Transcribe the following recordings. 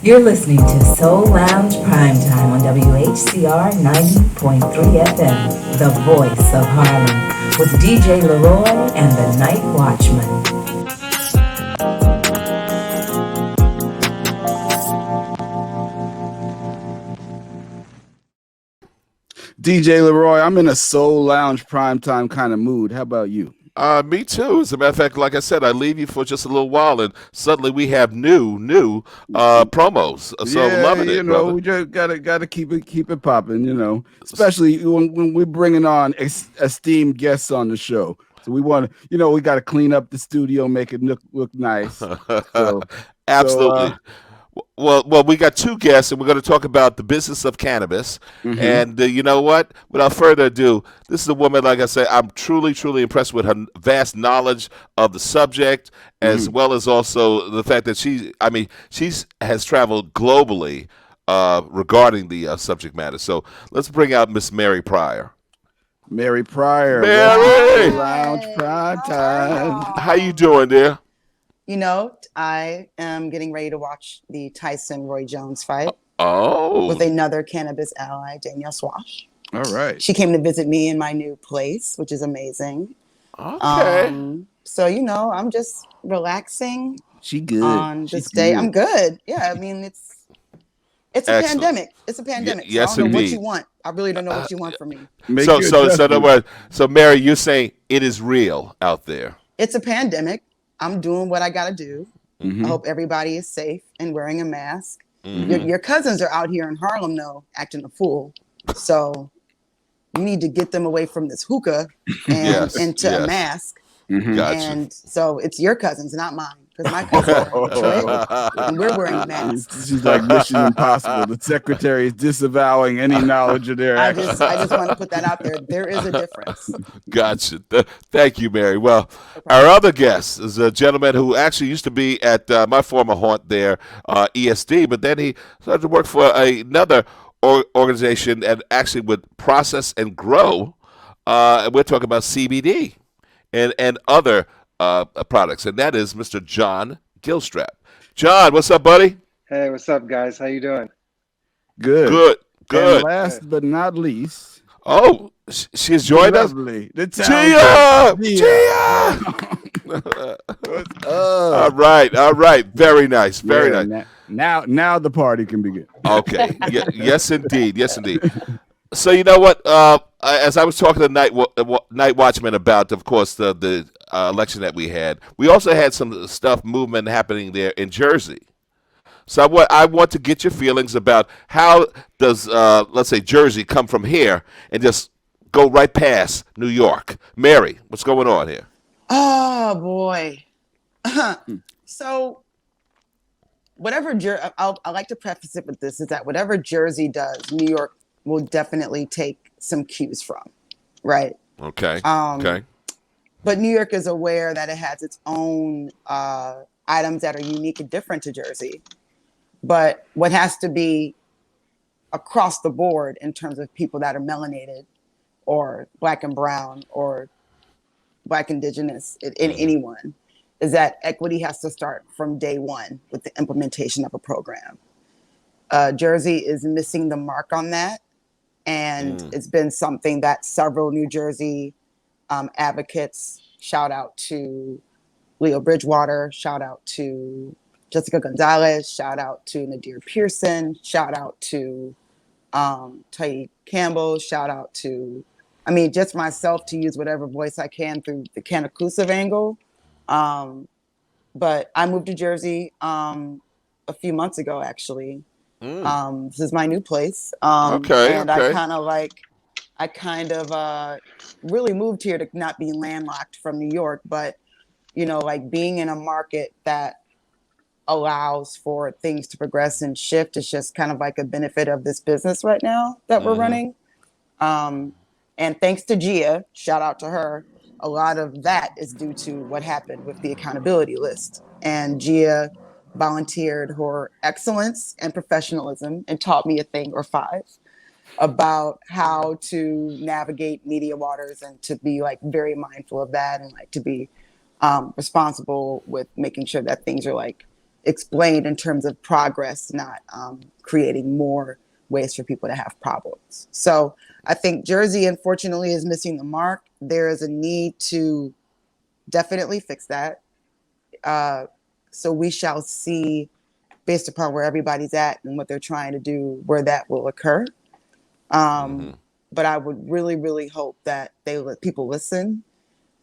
You're listening to Soul Lounge Primetime on WHCR 90.3 FM, the voice of Harlem, with DJ LeRoy and the Night Watchman. DJ LeRoy, I'm in a Soul Lounge Primetime kind of mood. How about you? Me too. As a matter of fact, like I said, I leave you for just a little while, and suddenly we have new promos. So loving it, brother. We just gotta keep it popping. Especially when we're bringing on esteemed guests on the show. So we want to, we got to clean up the studio, make it look nice. Absolutely. Well, we got two guests, and we're going to talk about the business of cannabis. Mm-hmm. And you know what? Without further ado, this is a woman, like I said, I'm truly, truly impressed with her vast knowledge of the subject, as well as also the fact that she has traveled globally regarding the subject matter. So let's bring out Miss Mary Pryor. Mary Pryor. Mary! Lounge Prime Time. How you doing, dear? I am getting ready to watch the Tyson-Roy Jones fight. Oh. With another cannabis ally, Danielle Swash. All right. She came to visit me in my new place, which is amazing. Okay. So, I'm just relaxing. She good. On this day. I'm good. Yeah, I mean, it's a pandemic. It's a pandemic. Yes, so I don't know indeed. what you want. I really don't know what you want from me. So Mary, you're saying it is real out there. It's a pandemic. I'm doing what I got to do. Mm-hmm. I hope everybody is safe and wearing a mask. Mm-hmm. Your cousins are out here in Harlem, though, acting a fool. So you need to get them away from this hookah and into a mask. Mm-hmm. Gotcha. And so it's your cousins, not mine. Because my cousins are in Detroit, and we're wearing masks. She's like Mission Impossible. The secretary is disavowing any knowledge of their actions. I just want to put that out there. There is a difference. Gotcha. Thank you, Mary. Well, our other guest is a gentleman who actually used to be at my former haunt there, ESD, but then he started to work for another organization and actually would process and grow. And we're talking about CBD and other products, and that is Mr. John Gilstrap. John, what's up, buddy? Hey, what's up, guys? How you doing? Good. And last but not least, she's joined us. The Gia! All right. Very nice. Nice. Now the party can begin. Okay. Yes, indeed. So you know what? As I was talking to Night Watchman about, of course, the election that we had, we also had some movement happening there in Jersey. So I want to get your feelings about how does, let's say, Jersey come from here and just go right past New York. Mary, what's going on here? Oh, boy. So whatever I like to preface it with this, is that whatever Jersey does, New York will definitely take some cues from, right? Okay. But New York is aware that it has its own items that are unique and different to Jersey. But what has to be across the board in terms of people that are melanated or Black and brown or Black indigenous in anyone is that equity has to start from day one with the implementation of a program. Jersey is missing the mark on that. And it's been something that several New Jersey advocates, shout out to Leo Bridgewater, shout out to Jessica Gonzalez, shout out to Nadir Pearson, shout out to Taib Campbell, shout out to, just myself, to use whatever voice I can through the Canaclusive angle. But I moved to Jersey a few months ago, actually. This is my new place. And I kind of really moved here to not be landlocked from New York, but, being in a market that allows for things to progress and shift is just kind of like a benefit of this business right now that we're running. And thanks to Gia, shout out to her, a lot of that is due to what happened with the accountability list. And Gia volunteered her excellence and professionalism and taught me a thing or five about how to navigate media waters and to be very mindful of that and to be responsible with making sure that things are explained in terms of progress, not creating more ways for people to have problems. So I think Jersey, unfortunately, is missing the mark. There is a need to definitely fix that. So we shall see, based upon where everybody's at and what they're trying to do, where that will occur. But I would really, really hope that they let people listen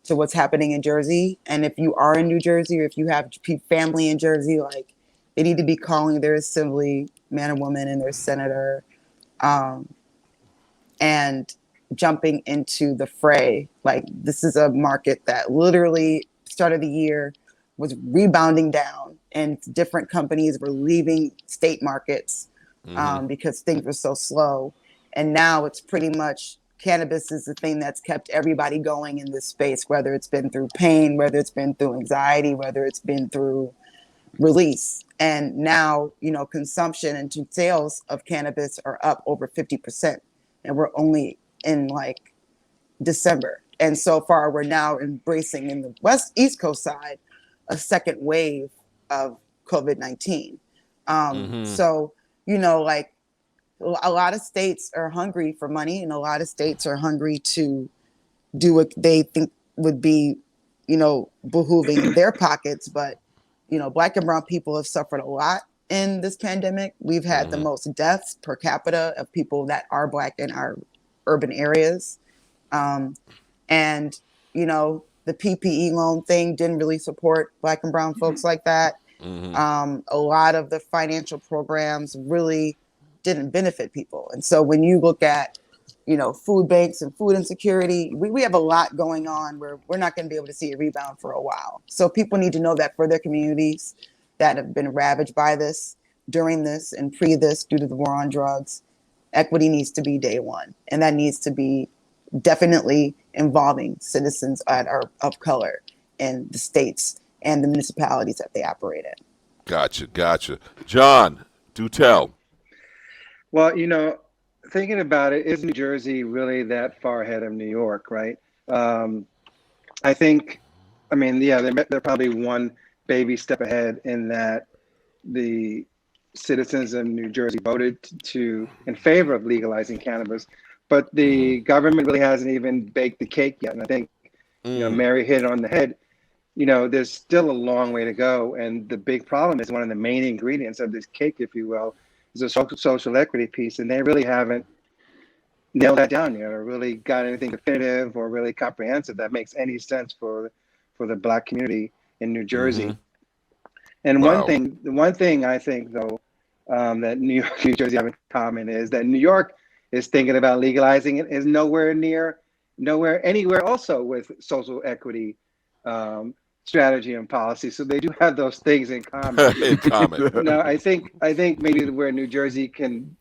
to what's happening in Jersey. And if you are in New Jersey, or if you have family in Jersey, like, they need to be calling their assembly man or woman and their senator, and jumping into the fray. Like, this is a market that literally start of the year was rebounding down, and different companies were leaving state markets because things were so slow. And now it's pretty much cannabis is the thing that's kept everybody going in this space, whether it's been through pain, whether it's been through anxiety, whether it's been through release. And now, you know, consumption and sales of cannabis are up over 50%. And we're only in like December. And so far, we're now embracing in the East Coast side a second wave of COVID-19. So, you know, like, a lot of states are hungry for money, and a lot of states are hungry to do what they think would be, you know, behooving their pockets. But, you know, Black and brown people have suffered a lot in this pandemic. We've had the most deaths per capita of people that are Black in our urban areas. And, you know, the PPE loan thing didn't really support Black and brown folks like that. A lot of the financial programs really didn't benefit people. And so when you look at, you know, food banks and food insecurity, we have a lot going on where we're not going to be able to see a rebound for a while. So people need to know that for their communities that have been ravaged by this, during this, and pre this, due to the war on drugs, equity needs to be day one. And that needs to be definitely involving citizens of color in the states and the municipalities that they operate in. Gotcha. John, do tell. Well, you know, thinking about it, is New Jersey really that far ahead of New York, right? I think, I mean, yeah, they're probably one baby step ahead in that the citizens of New Jersey voted in favor of legalizing cannabis, but the government really hasn't even baked the cake yet. And I think, you know, Mary hit it on the head. You know, there's still a long way to go. And the big problem is one of the main ingredients of this cake, if you will, is a social equity piece. And they really haven't nailed that down yet, or really got anything definitive or really comprehensive that makes any sense for the Black community in New Jersey. And Wow. the one thing I think, though, that New York, New Jersey have in common is that New York is thinking about legalizing it, is nowhere anywhere also with social equity strategy and policy. So they do have those things in common. No, I think maybe where New Jersey can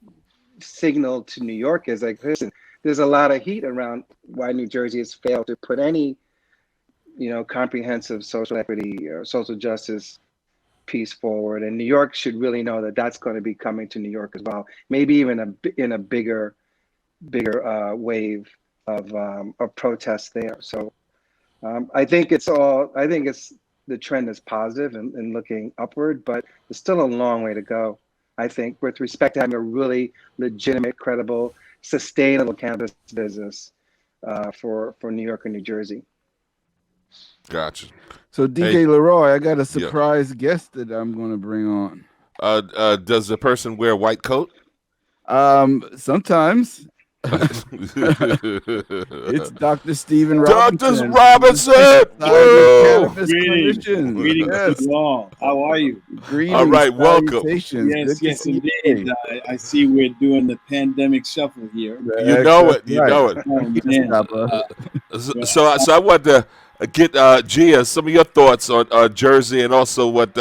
signal to New York is like, listen, there's a lot of heat around why New Jersey has failed to put any, you know, comprehensive social equity or social justice piece forward. And New York should really know that that's going to be coming to New York as well. Maybe even in a bigger wave of protests there. So I think the trend is positive and looking upward, but there's still a long way to go, I think, with respect to having a really legitimate, credible, sustainable cannabis business for New York and New Jersey. Gotcha. So DJ LeRoy, I got a surprise guest that I'm going to bring on. Does the person wear a white coat? Sometimes. It's Dr. Stephen Robinson. Dr. Robinson! Cannabis Greetings. Clinicians. Greetings Yes. to you all. How are you? Greetings. All right, welcome. Yes, indeed. I see we're doing the pandemic shuffle here. You know it. Oh, man. So I want to get Gia some of your thoughts on Jersey, and also what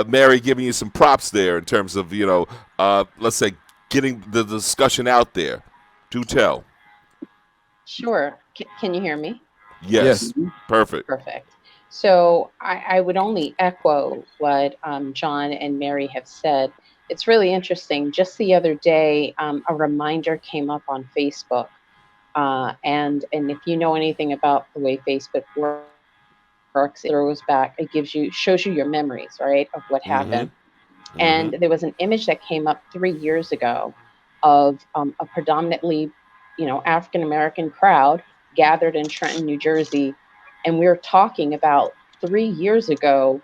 Mary giving you some props there in terms of, you know, let's say getting the discussion out there. Do tell. Sure. Can you hear me? Yes. Perfect. So I would only echo what John and Mary have said. It's really interesting. Just the other day, a reminder came up on Facebook. And if you know anything about the way Facebook works, it throws back, shows you your memories, right, of what happened. And there was an image that came up 3 years ago of a predominantly, African American crowd gathered in Trenton, New Jersey, and we were talking about 3 years ago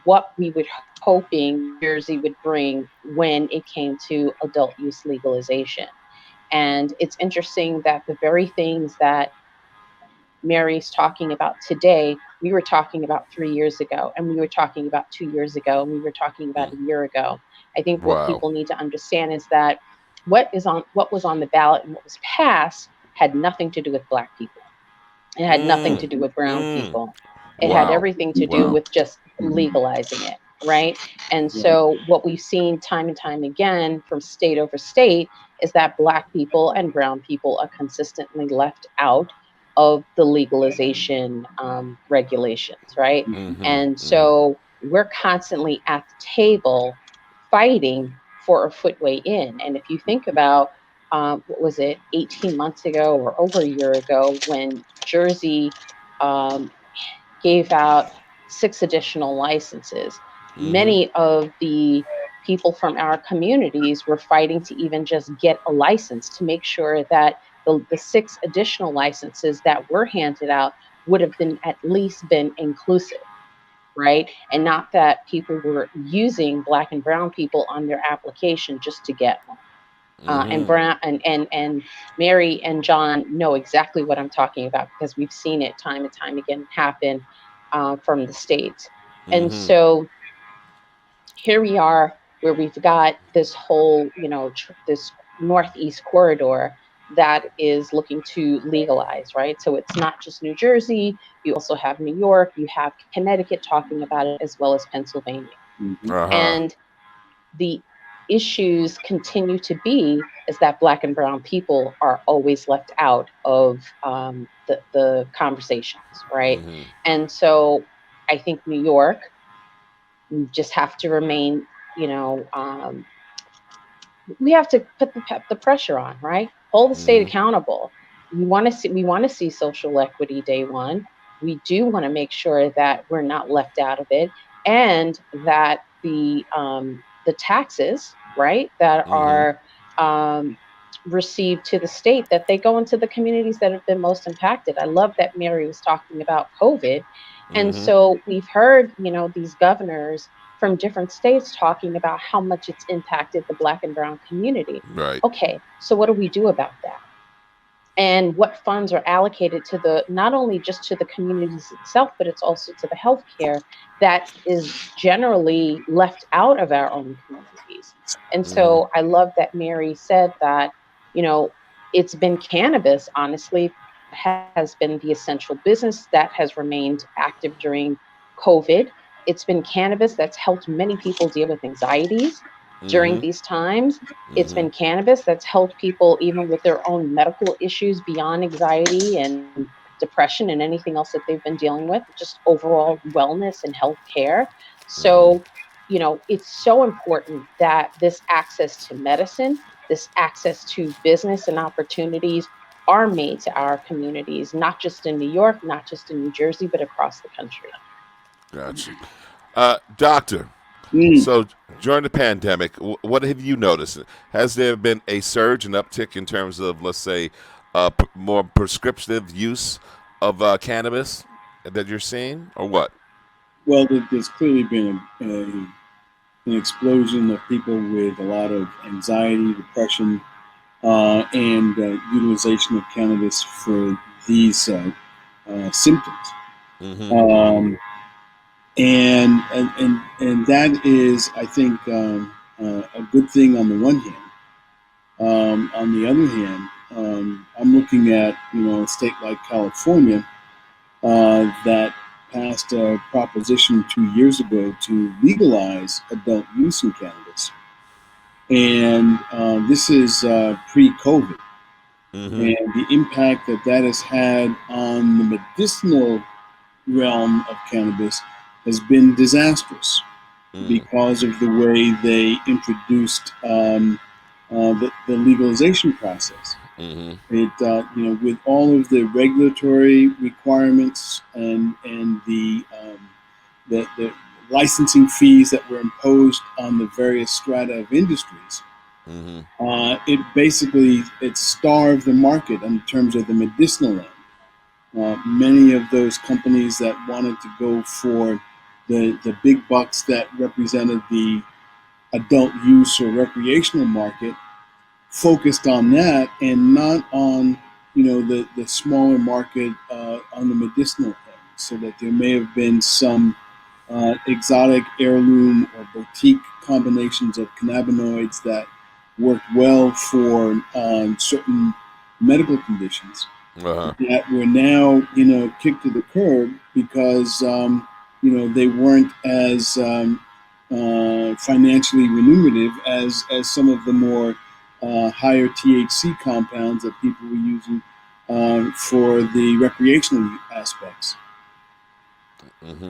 what we would hoping Jersey would bring when it came to adult use legalization. And it's interesting that the very things that Mary's talking about today, we were talking about 3 years ago, and we were talking about 2 years ago, and we were talking about a year ago. I think what people need to understand is that what was on the ballot and what was passed had nothing to do with Black people. It had nothing to do with brown people. It had everything to do with just legalizing it, right? And so what we've seen time and time again from state over state is that Black people and brown people are consistently left out of the legalization regulations, right? And so we're constantly at the table fighting for a footway in. And if you think about, what was it, 18 months ago or over a year ago, when Jersey gave out 6 additional licenses, many of the people from our communities were fighting to even just get a license to make sure that the 6 additional licenses that were handed out would have been at least been inclusive, right? And not that people were using Black and brown people on their application just to get one. And Brown and Mary and John know exactly what I'm talking about because we've seen it time and time again happen from the states. And so here we are where we've got this whole, this Northeast corridor that is looking to legalize, right? So it's not just New Jersey, you also have New York, you have Connecticut talking about it, as well as Pennsylvania. And the issues continue to be is that Black and brown people are always left out of the conversations, right? And so I think New York, we just have to remain, we have to put the pressure on, right? Hold the state accountable. We want to see social equity day one. We do want to make sure that we're not left out of it, and that the taxes, right, that are received to the state, that they go into the communities that have been most impacted. I love that Mary was talking about COVID. And so we've heard, these governors from different states talking about how much it's impacted the Black and brown community. Right. Okay, so what do we do about that? And what funds are allocated to not only just to the communities itself, but it's also to the healthcare that is generally left out of our own communities. And so I love that Mary said that, it's been cannabis, honestly, has been the essential business that has remained active during COVID. It's been cannabis that's helped many people deal with anxieties during these times. It's been cannabis that's helped people even with their own medical issues beyond anxiety and depression and anything else that they've been dealing with, just overall wellness and health care. So, it's so important that this access to medicine, this access to business and opportunities are made to our communities, not just in New York, not just in New Jersey, but across the country. Gotcha. Doctor, so during the pandemic, what have you noticed? Has there been a surge and uptick in terms of, let's say, more prescriptive use of cannabis that you're seeing, or what? Well, there's clearly been an explosion of people with a lot of anxiety, depression, and utilization of cannabis for these symptoms. And that is, I think, a good thing on the one hand. On the other hand, I'm looking at a state like California that passed a proposition 2 years ago to legalize adult use in cannabis, and this is pre-COVID, and the impact that has had on the medicinal realm of cannabis has been disastrous because of the way they introduced the legalization process. It with all of the regulatory requirements and the licensing fees that were imposed on the various strata of industries, it starved the market in terms of the medicinal end. Many of those companies that wanted to go for the big bucks that represented the adult use or recreational market focused on that and not on the smaller market on the medicinal end, so that there may have been some exotic heirloom or boutique combinations of cannabinoids that worked well for certain medical conditions that were now kicked to the curb because they weren't as financially remunerative as some of the more higher THC compounds that people were using for the recreational aspects.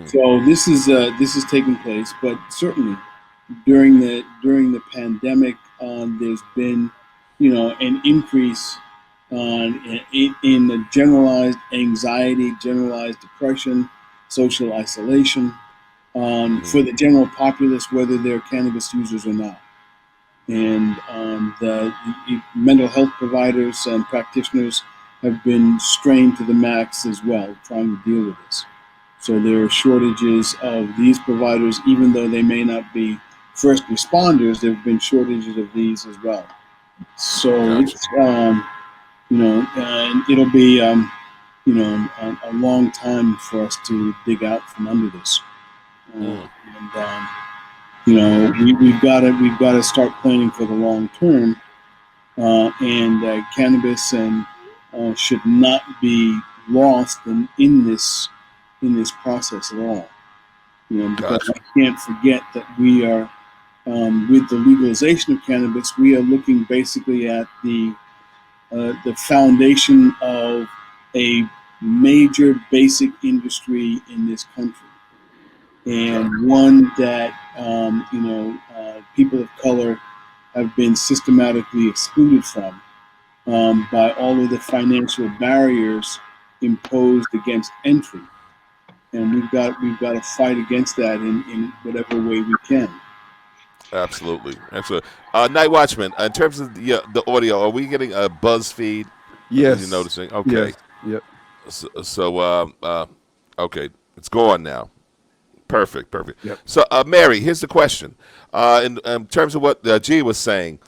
So this is taking place, but certainly during the pandemic, there's been an increase in the generalized anxiety, generalized depression, social isolation for the general populace, whether they're cannabis users or not. And the mental health providers and practitioners have been strained to the max as well, trying to deal with this. So there are shortages of these providers, even though they may not be first responders. There have been shortages of these as well. So it's and it'll be a long time for us to dig out from under this. We've got to start planning for the long term, and cannabis should not be lost in this process at all. Because I can't forget that we are with the legalization of cannabis, we are looking basically at the foundation of a major basic industry in this country, and one that people of color have been systematically excluded from by all of the financial barriers imposed against entry, and we've got to fight against that in whatever way we can. Absolutely. Night Watchman, in terms of the audio, are we getting a buzz feed? Yes. You're noticing? Okay. Yes. Yep. So okay, it's gone now. Perfect. Yep. So, Mary, here's the question. In terms of what G was saying,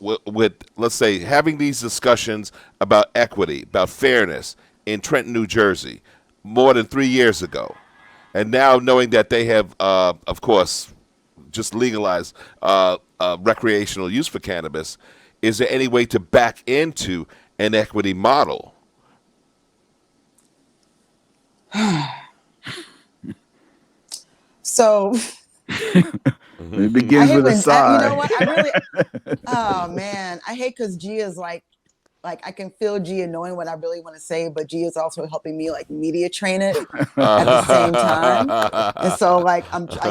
with let's say having these discussions about equity, about fairness in Trenton, New Jersey, more than 3 years ago, and now knowing that they have, of course, just legalized recreational use for cannabis, is there any way to back into an equity model? So it begins with a sigh. You know what? I really, oh man, I hate because Gia's like I can feel Gia knowing what I really want to say, but Gia's also helping me like media train it at the same time. And so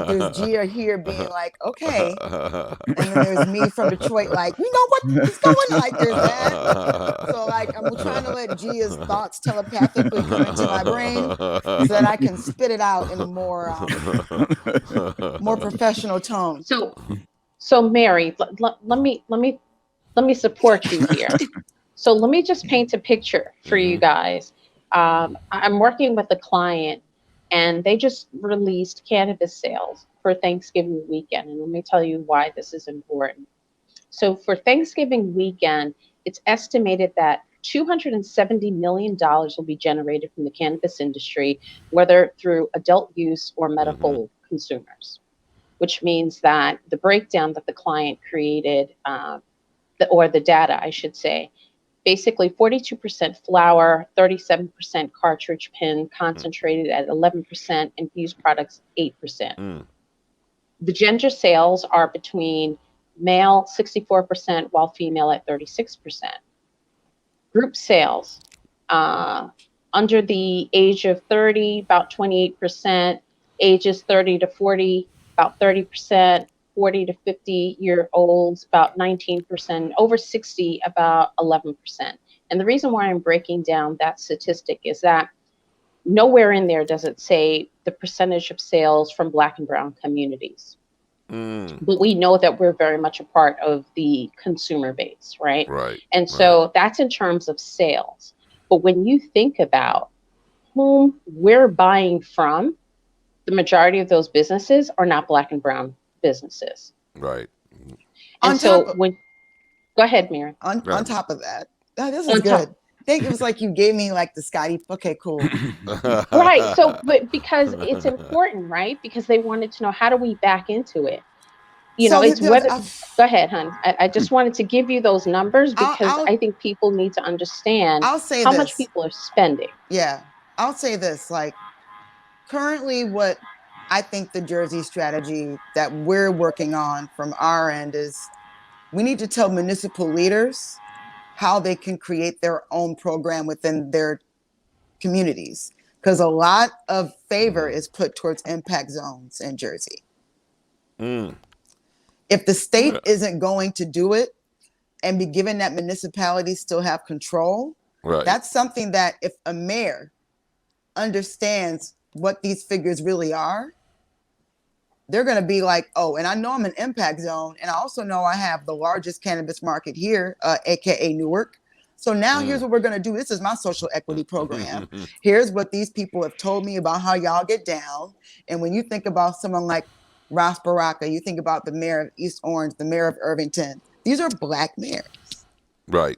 there's Gia here being like, okay. And then there's me from Detroit, like, you know what is going on? Like there's that. So I'm trying to let Gia's thoughts telepathically come into my brain so that I can spit it out in a more professional tone. So Mary, let me support you here. So let me just paint a picture for you guys. I'm working with a client, and they just released cannabis sales for Thanksgiving weekend. And let me tell you why this is important. So for Thanksgiving weekend, it's estimated that $270 million will be generated from the cannabis industry, whether through adult use or medical consumers, which means that the breakdown that the client created, or the data, I should say, basically 42% flower, 37% cartridge pen, concentrated at 11%, infused products 8%. The gender sales are between male 64%, while female at 36%. Group sales, under the age of 30, about 28%, ages 30 to 40, about 30%, 40 to 50-year-olds, about 19%, over 60, about 11%. And the reason why I'm breaking down that statistic is that nowhere in there does it say the percentage of sales from Black and brown communities. But we know that we're very much a part of the consumer base, right? Right. And so that's in terms of sales. But when you think about whom we're buying from, the majority of those businesses are not Black and brown businesses. Right. And so when, go ahead, Mary. On top of that, this is On good. top. I think it was like you gave me like the Scotty. Okay, cool. Right. So, but because it's important, right? Because they wanted to know, how do we back into it? You know, it's whether. Go ahead, hon. I just wanted to give you those numbers because I think people need to understand how much people are spending. Yeah, I'll say this. Like, currently, what I think the Jersey strategy that we're working on from our end is we need to tell municipal leaders how they can create their own program within their communities, because a lot of favor is put towards impact zones in Jersey. If the state isn't going to do it and be given that municipalities still have control, that's something that if a mayor understands what these figures really are, they're going to be like, oh, and I know I'm an impact zone. And I also know I have the largest cannabis market here, AKA Newark. So now here's what we're going to do. This is my social equity program. Here's what these people have told me about how y'all get down. And when you think about someone like Ross Baraka, you think about the mayor of East Orange, the mayor of Irvington. These are Black mayors. Right.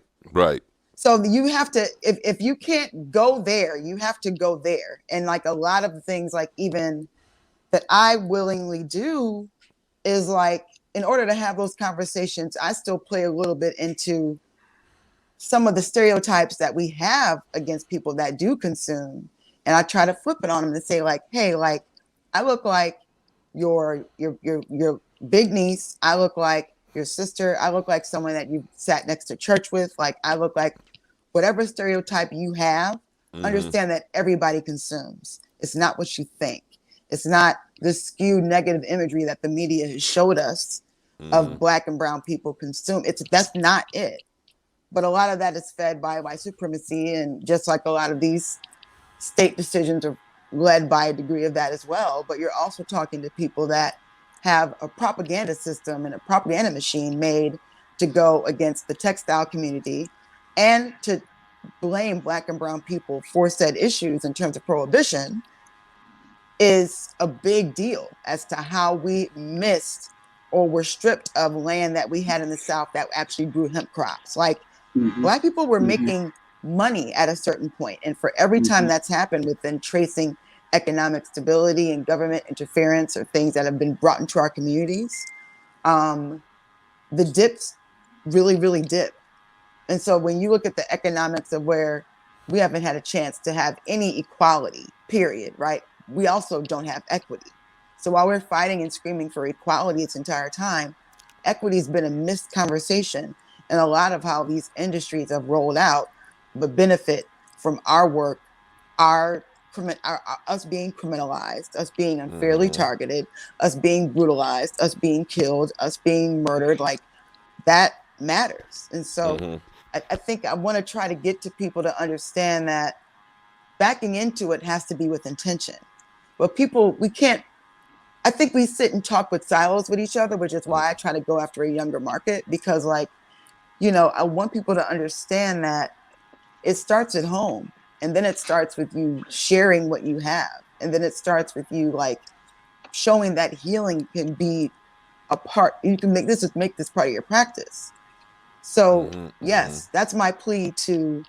So you have to, if you can't go there, you have to go there. And like a lot of the things, like even that I willingly do is like, in order to have those conversations, I still play a little bit into some of the stereotypes that we have against people that do consume. And I try to flip it on them and say like, hey, like I look like your big niece. I look like your sister. I look like someone that you sat next to church with. Like I look like whatever stereotype you have, understand that everybody consumes. It's not what you think. It's not the skewed negative imagery that the media has showed us of Black and brown people consume. That's not it. But a lot of that is fed by white supremacy, and just like a lot of these state decisions are led by a degree of that as well. But you're also talking to people that have a propaganda system and a propaganda machine made to go against the textile community and to blame Black and brown people for said issues in terms of prohibition is a big deal as to how we missed or were stripped of land that we had in the South that actually grew hemp crops. Like Black people were making money at a certain point. And for every time that's happened within tracing economic stability and government interference or things that have been brought into our communities, the dips really, really dip. And so when you look at the economics of where we haven't had a chance to have any equality, period, right? We also don't have equity. So while we're fighting and screaming for equality this entire time, equity has been a missed conversation. And a lot of how these industries have rolled out, but benefit from our work, us being criminalized, us being unfairly targeted, us being brutalized, us being killed, us being murdered, like that matters. And so I think I want to try to get to people to understand that backing into it has to be with intention. But I think we sit and talk with silos with each other, which is why I try to go after a younger market, because like, I want people to understand that it starts at home, and then it starts with you sharing what you have. And then it starts with you like showing that healing can be a part, you can make this part of your practice. So yes, that's my plea to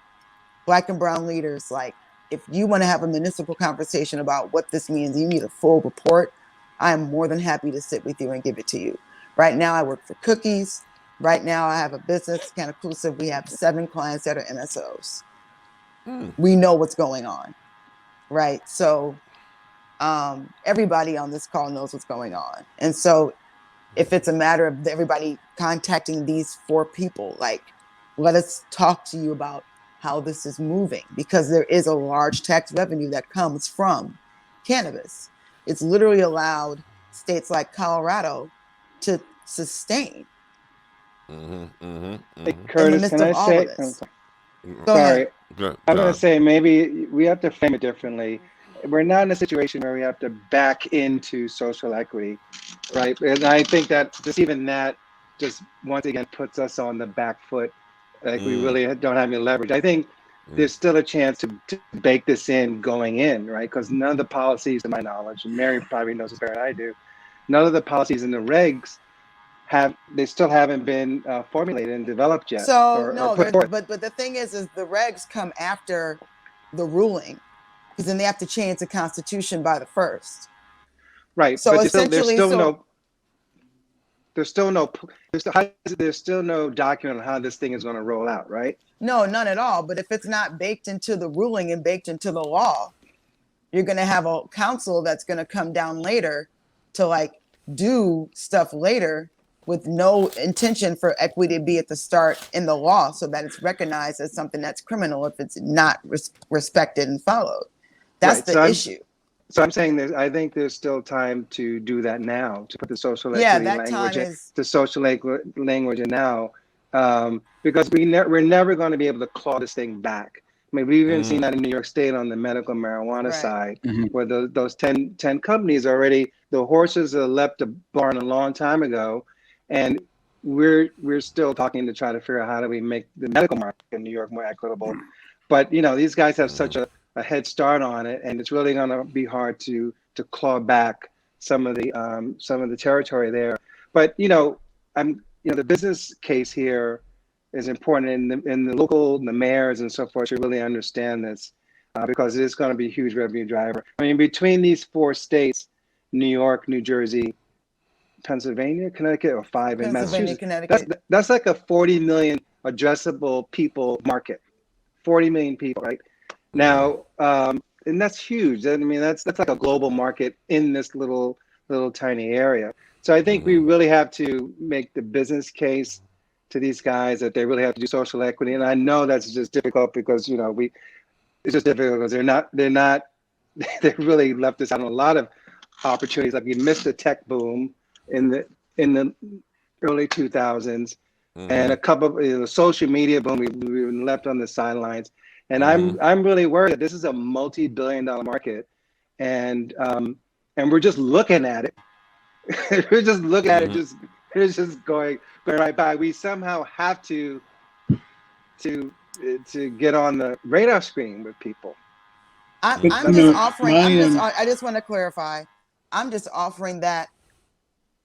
Black and brown leaders. Like, if you want to have a municipal conversation about what this means, you need a full report. I am more than happy to sit with you and give it to you. Right now, I work for Cookies. Right now, I have a business, kind of inclusive. We have 7 clients that are MSOs. We know what's going on, right? So everybody on this call knows what's going on. And so if it's a matter of everybody contacting these 4 people, like, let us talk to you about how this is moving, because there is a large tax revenue that comes from cannabis. It's literally allowed states like Colorado to sustain Hey, Curtis, midst can of I all say? of this. Go Sorry, ahead. I'm going to say maybe we have to frame it differently. We're not in a situation where we have to back into social equity, right? And I think that just even that just once again puts us on the back foot. Like we really don't have any leverage. I think there's still a chance to bake this in going in, right? Because none of the policies, to my knowledge, and Mary probably knows this better than I do, none of the policies in the regs they still haven't been formulated and developed yet. So or put forth. but the thing is the regs come after the ruling, because then they have to change the Constitution by the 1st. Right. So but essentially, there's still no document on how this thing is going to roll out, right? no, none at all. But if it's not baked into the ruling and baked into the law, you're going to have a council that's going to come down later to like do stuff later with no intention for equity to be at the start in the law, so that it's recognized as something that's criminal if it's not respected and followed. That's the issue. So I'm saying I think there's still time to do that now, to put the social equity language in now, because we're never going to be able to claw this thing back. I mean, we've even seen that in New York State on the medical marijuana side, where those 10 companies already, the horses have left the barn a long time ago, and we're still talking to try to figure out how do we make the medical market in New York more equitable. But these guys have such a head start on it, and it's really going to be hard to claw back some of the territory there. But the business case here is important, and the local, the mayors and so forth should really understand this, because it is going to be a huge revenue driver. I mean, between these 4 states, New York, New Jersey, Pennsylvania, Connecticut, or 5 in Massachusetts, Connecticut. That's like a 40 million addressable people market. 40 million people, right? Now, and that's huge. I mean, that's like a global market in this little tiny area. So I think we really have to make the business case to these guys that they really have to do social equity. And I know that's just difficult because it's just difficult because they really left us out on a lot of opportunities. Like we missed the tech boom in the early 2000s, and a couple of social media boom. We were left on the sidelines. And I'm really worried that this is a multi-billion-dollar market, and we're just looking at it. We're just looking at it, it's just going right by. We somehow have to get on the radar screen with people. I just want to clarify. I'm just offering that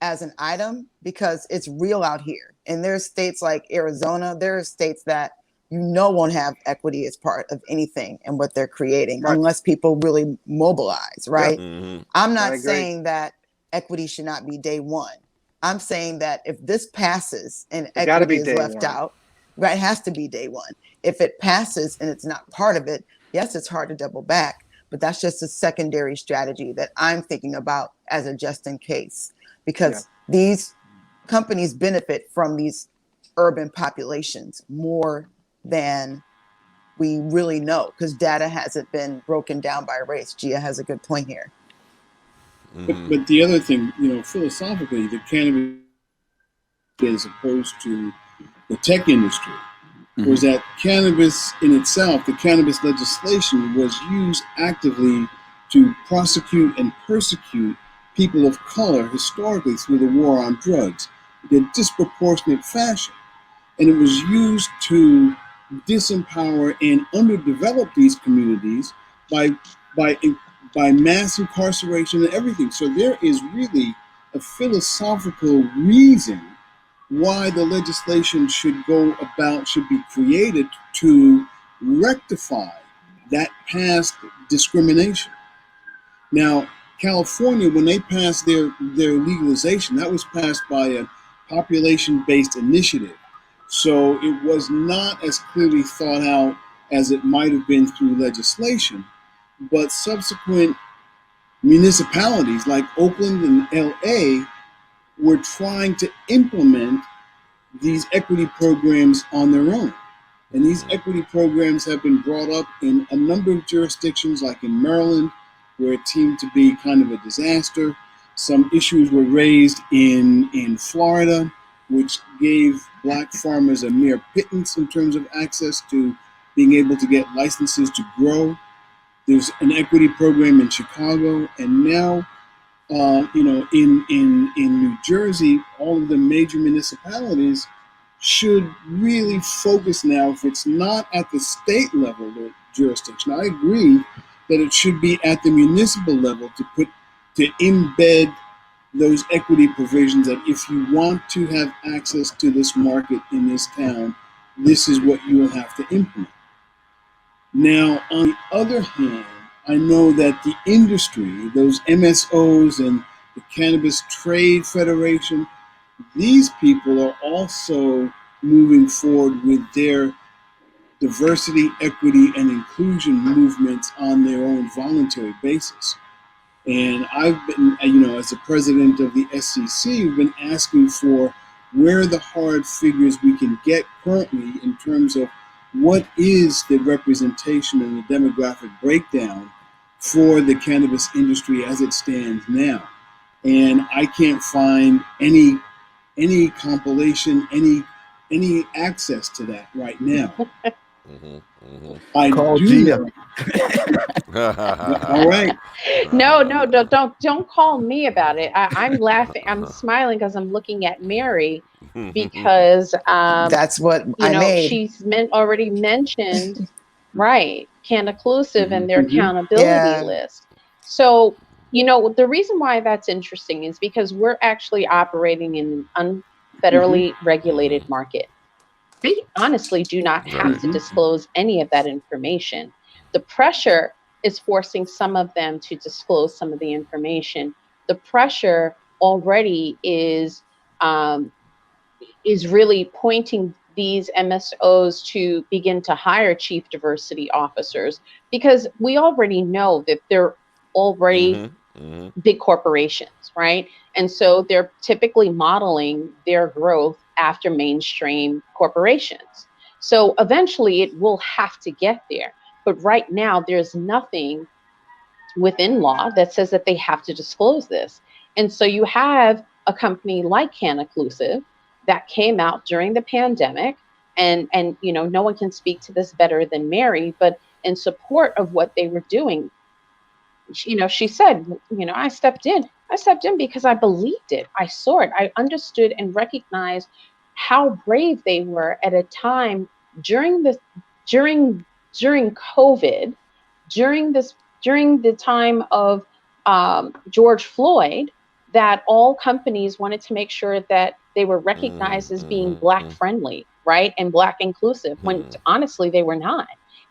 as an item because it's real out here, and there's states like Arizona. There are states that won't have equity as part of anything and what they're creating, unless people really mobilize, right? I'm not saying that equity should not be day one. I'm saying that if this passes and equity is left out, right, it has to be day one. If it passes and it's not part of it, yes, it's hard to double back, but that's just a secondary strategy that I'm thinking about as a just in case, because these companies benefit from these urban populations more than we really know, because data hasn't been broken down by race. Gia has a good point here. But the other thing, philosophically, the cannabis, as opposed to the tech industry, was that cannabis in itself, the cannabis legislation, was used actively to prosecute and persecute people of color historically through the war on drugs in a disproportionate fashion. And it was used to disempower and underdevelop these communities by mass incarceration and everything. So there is really a philosophical reason why the legislation should be created to rectify that past discrimination. Now, California, when they passed their legalization, that was passed by a population-based initiative. So it was not as clearly thought out as it might have been through legislation, but subsequent municipalities like Oakland and LA were trying to implement these equity programs on their own. And these equity programs have been brought up in a number of jurisdictions, like in Maryland, where it seemed to be kind of a disaster. Some issues were raised in Florida, which gave black farmers a mere pittance in terms of access to being able to get licenses to grow. There's an equity program in Chicago, and now, in New Jersey, all of the major municipalities should really focus now. If it's not at the state level, the jurisdiction, I agree that it should be at the municipal level to embed those equity provisions that if you want to have access to this market in this town, this is what you will have to implement. Now, on the other hand, I know that the industry, those MSOs and the Cannabis Trade Federation, these people are also moving forward with their diversity, equity, and inclusion movements on their own voluntary basis. And I've been, as the president of the SEC, we've been asking for where are the hard figures we can get currently in terms of what is the representation and the demographic breakdown for the cannabis industry as it stands now. And I can't find any compilation, any access to that right now. I Call do. Gia. All right. No, don't call me about it. I'm laughing. I'm smiling because I'm looking at Mary because that's what she's already mentioned, right? Cannaclusive and their accountability list. So the reason why that's interesting is because we're actually operating in an unfederally regulated market. They honestly do not have to disclose any of that information. The pressure is forcing some of them to disclose some of the information. The pressure already is really pointing these MSOs to begin to hire chief diversity officers, because we already know that they're already big corporations, right? And so they're typically modeling their growth after mainstream corporations. So eventually it will have to get there. But right now, there's nothing within law that says that they have to disclose this. And so you have a company like Cannaclusive that came out during the pandemic, and no one can speak to this better than Mary, but in support of what they were doing, she said, I stepped in because I believed it. I saw it. I understood and recognized how brave they were at a time during COVID, during the time of George Floyd, that all companies wanted to make sure that they were recognized as being Black friendly, right? And Black inclusive, when honestly they were not.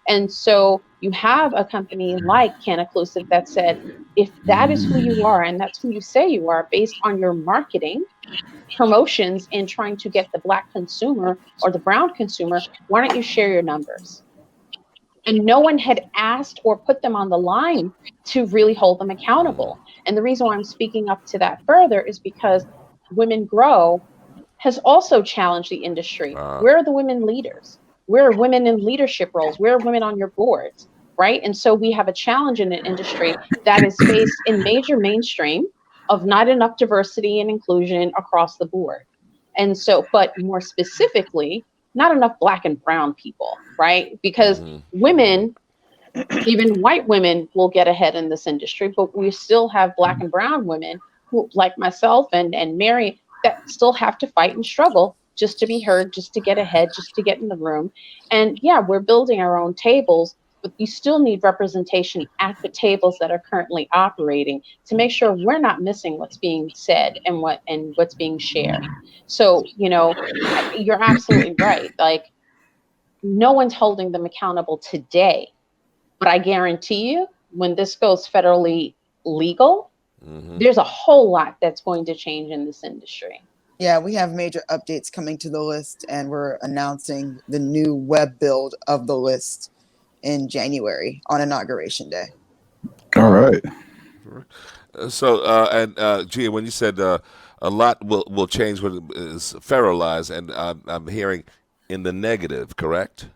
And so you have a company like Cannaclusive that said, if that is who you are and that's who you say you are based on your marketing, promotions, and trying to get the Black consumer or the brown consumer, why don't you share your numbers? And no one had asked or put them on the line to really hold them accountable. And the reason why I'm speaking up to that further is because Women Grow has also challenged the industry. Where are the women leaders? Where are women in leadership roles? Where are women on your boards, right? And so we have a challenge in an industry that is faced in major mainstream of not enough diversity and inclusion across the board. And so, but more specifically, not enough Black and brown people, right? Because women, even white women, will get ahead in this industry, but we still have Black and brown women who, like myself and Mary, that still have to fight and struggle just to be heard, just to get ahead, just to get in the room. And yeah, we're building our own tables, but you still need representation at the tables that are currently operating to make sure we're not missing what's being said and what's being shared. So, you're absolutely right. Like, no one's holding them accountable today, but I guarantee you, when this goes federally legal, there's a whole lot that's going to change in this industry. Yeah, we have major updates coming to the list, and we're announcing the new web build of the list in January on Inauguration Day. All right. So, Gia, when you said a lot will change when it is federalized, and I'm hearing in the negative, correct?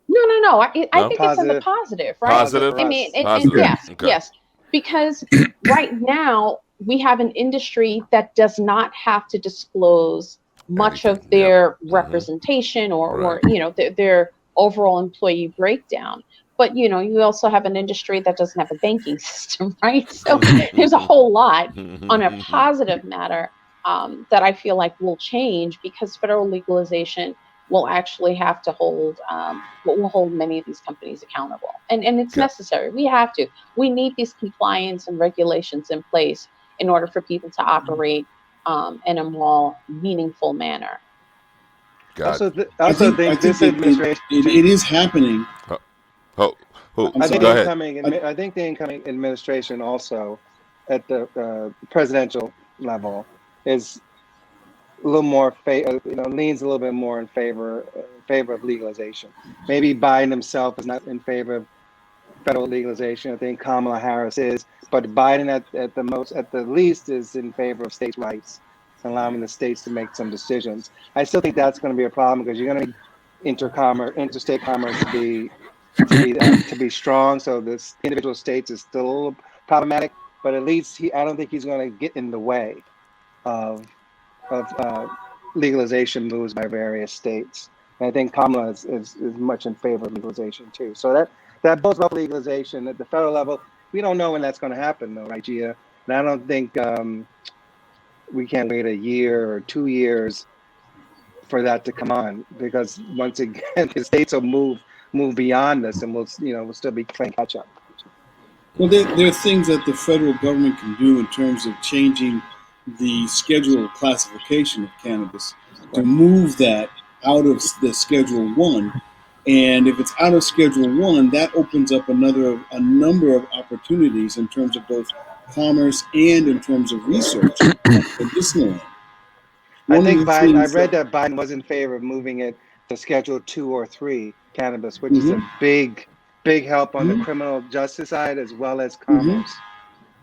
No. I think it's in the positive, right? Positive? I mean, Positive. yes, Okay. yes. Because right now we have an industry that does not have to disclose much of their representation or their overall employee breakdown. But you also have an industry that doesn't have a banking system, right? So there's a whole lot on a positive matter that I feel like will change, because federal legalization will actually have to hold will hold many of these companies accountable, and it's necessary. We need these compliance and regulations in place in order for people to operate in a more meaningful manner. I think this administration, it is happening. I think go ahead. I think the incoming administration also, at the presidential level, is a little more leans a little bit more in favor of legalization. Maybe Biden himself is not in favor of federal legalization. I think Kamala Harris is, but Biden at the least is in favor of states' rights, allowing the states to make some decisions. I still think that's going to be a problem, because you're going to need interstate commerce to be strong. So this individual states is still a little problematic, but at least I don't think he's going to get in the way of legalization moves by various states. And I think Kamala is much in favor of legalization too. So that bodes well for legalization at the federal level. We don't know when that's going to happen, though, right, Gia? And I don't think we can't wait a year or 2 years for that to come on, because once again, the states will move beyond this, and we'll still be playing catch up. Well, there are things that the federal government can do in terms of changing the schedule classification of cannabis to move that out of the Schedule 1. And if it's out of Schedule 1, that opens up a number of opportunities in terms of both commerce and in terms of research medicinally. I read that Biden was in favor of moving it to Schedule 2 or 3 cannabis, which is a big help on the criminal justice side as well as commerce.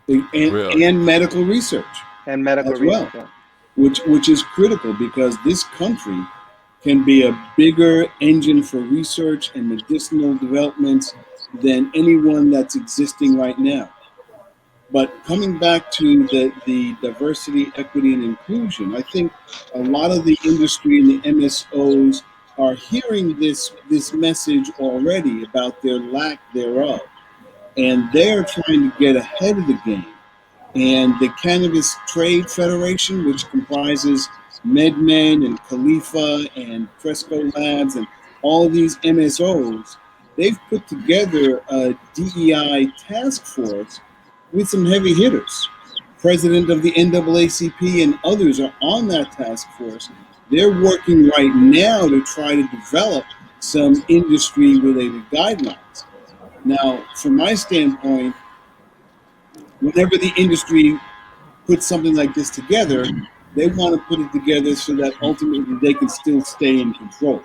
And medical research. And medical research. Well, which is critical, because this country can be a bigger engine for research and medicinal developments than anyone that's existing right now. But coming back to the diversity, equity, and inclusion, I think a lot of the industry and the MSOs are hearing this message already about their lack thereof. And they're trying to get ahead of the game. And the Cannabis Trade Federation, which comprises MedMen and Khalifa and Cresco Labs and all of these MSOs, they've put together a DEI task force with some heavy hitters. President of the NAACP and others are on that task force. They're working right now to try to develop some industry-related guidelines. Now, from my standpoint, whenever the industry puts something like this together, they want to put it together so that ultimately they can still stay in control.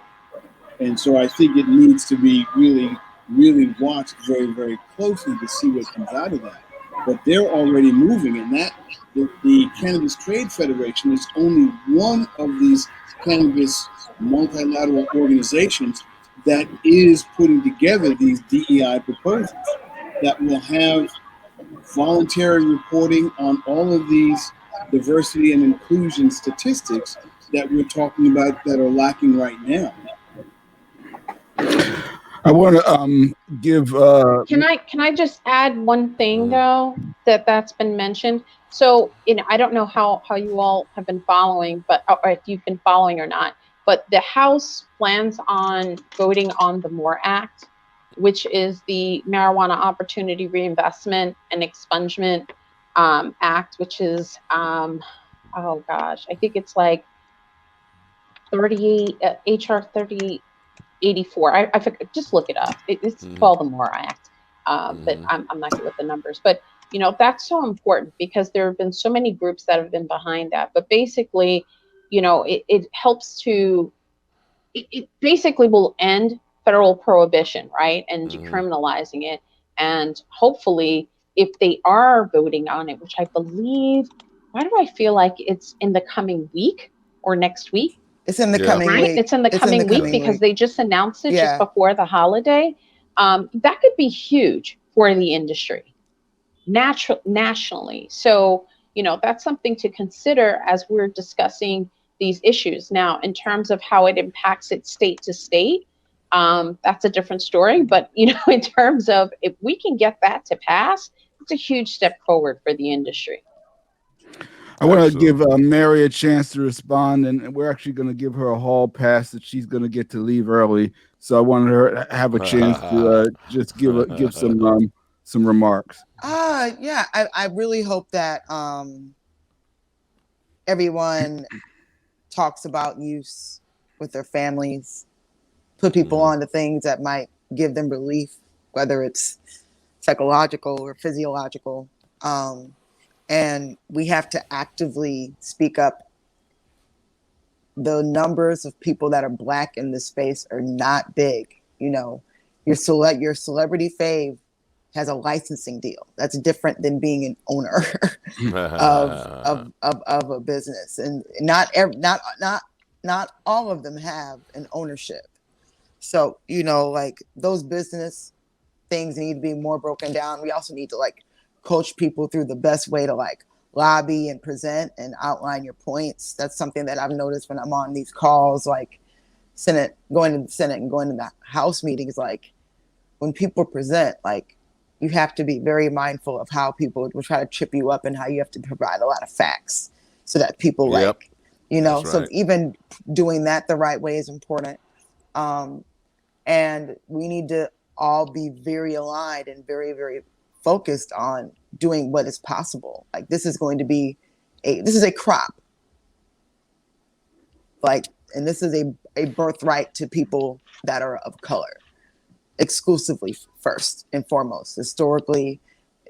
And so I think it needs to be really, really watched very, very closely to see what comes out of that. But they're already moving, and that the Cannabis Trade Federation is only one of these cannabis multilateral organizations that is putting together these DEI proposals that will have voluntary reporting on all of these diversity and inclusion statistics that we're talking about that are lacking right now. I want to give. Can I just add one thing though that's been mentioned? So I don't know how you all have been following, but or if you've been following or not. But the House plans on voting on the MORE Act, which is the Marijuana Opportunity Reinvestment and Expungement Act, which is oh gosh, I think it's like 38 HR 3084. I forget, just look it up. It's called the MORE Act, but I'm not good with the numbers. But that's so important because there have been so many groups that have been behind that. But basically, it helps to it basically will end federal prohibition, right, and decriminalizing it. And hopefully, if they are voting on it, which I believe, why do I feel like it's in the coming week or next week? It's in the coming week. It's in the coming week because they just announced it just before the holiday. That could be huge for the industry. nationally. So, that's something to consider as we're discussing these issues. Now, in terms of how it impacts it state to state, that's a different story. But, in terms of if we can get that to pass, it's a huge step forward for the industry. I want to give Mary a chance to respond, and we're actually going to give her a hall pass that she's going to get to leave early. So I wanted her to have a chance to just give some remarks. Yeah, I really hope that everyone talks about use with their families, put people on to things that might give them relief, whether it's psychological or physiological. And we have to actively speak up. The numbers of people that are Black in this space are not big. Your celebrity fave has a licensing deal. That's different than being an owner of a business, and not all of them have an ownership. So like those business things need to be more broken down. We also need to coach people through the best way to lobby and present and outline your points. That's something that I've noticed when I'm on these calls, going to the Senate and going to the House meetings. When people present, you have to be very mindful of how people will try to trip you up and how you have to provide a lot of facts so that people That's so right. even doing that the right way is important. And we need to all be very aligned and very, very focused on doing what is possible. This is going to be a crop. And this is a birthright to people that are of color, exclusively first and foremost. Historically,